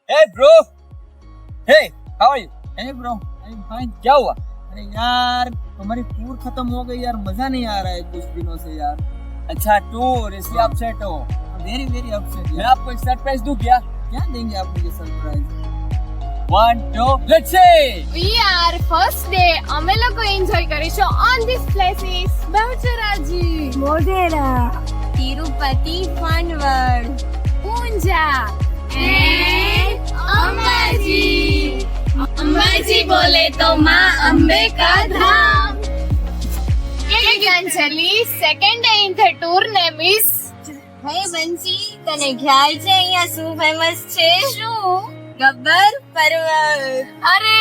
Hey bro. Hey, how are you? Hey bro, I'm fine. क्या हुआ? अरे यार हमारी टूर खत्म हो गई यार, मजा नहीं आ रहा है कुछ दिनों से यार. अच्छा टूर इसलिए अपसेट हो. वेरी वेरी अपसेट मैं यार. आपको एक सरप्राइज दूं क्या? क्या देंगे आप मुझे surprise? 1, 2, let's say. We are first day. અમે લોકો એન્જોય કરીશું on these places. Bahucharaji, Modhera, Tirupati, fun world, Unjha and Ambaji. Ambaji બોલે તો માં અંબે કા ધામ. Geetanjali second day in the tour name is. Hey Bansi, તને ખ્યાલ છે અહીંયા શું ફેમસ છે? શું? ગબ્બર પર્વત. અરે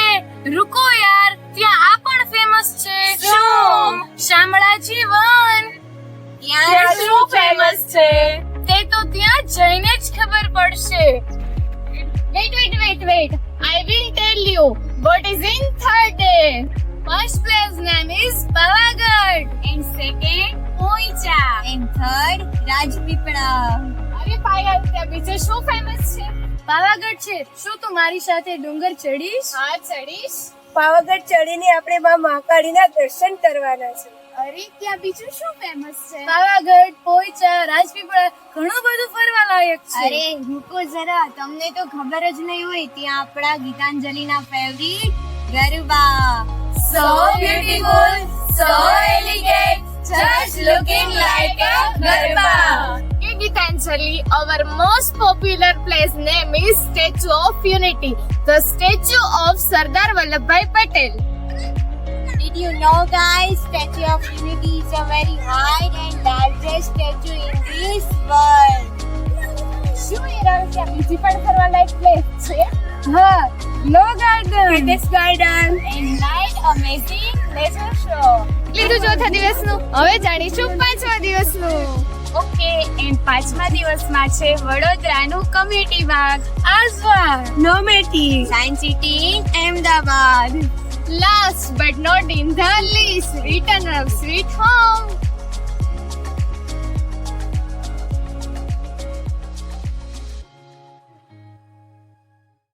રૂકો યાર, ત્યાં આ પણ ફેમસ છે. શું? શામળાજી વન. ત્યાં શું ફેમસ છે? તે તો ત્યાં જઈને જ ખબર પડશે. Wet. I will tell you what is in third day. First place name is Pavagadh and second Poicha and third Rajpipla. અરે પાયલ, ત્યાં બીજે શું ફેમસ છે? પાવાગઢ છે. શું તું મારી સાથે ડુંગર ચડીશ? હા ચડીશ. પાવાગઢ ચડીને આપણે માં મહાકાળીના દર્શન કરવાના છે. અરે ત્યાં બીજું શું ફેમસ છે? પાવાગઢ, પોઈચા, રાજપીપળા, ઘણું બધું ફરવા લાયક છે. અરે રૂકો જરા, તમને તો ખબર જ નહીં હોય ત્યાં આપણા ગીતાંજલિના favourite garba. So beautiful, so elegant, just looking like a garba. In Gitanjali, our most popular place name is Statue of Unity, the statue of Sardar Vallabhbhai Patel. Did you know guys, Statue of Unity is a very high and largest statue in this world. શું એરા, ત્યાં બીજી પણ ફરવા લાયક place છે? હા, Law Garden, British garden and night amazing laser show. લીધું ચોથા દિવસનું, હવે જાણીશું પાંચમા દિવસનું. ઓકે, એન્ડ પાંચમા દિવસમાં છે વડોદરાનું community Baug, Ajwa, Nimeta, science city in Ahmedabad. Last but not in the least, return of sweet home.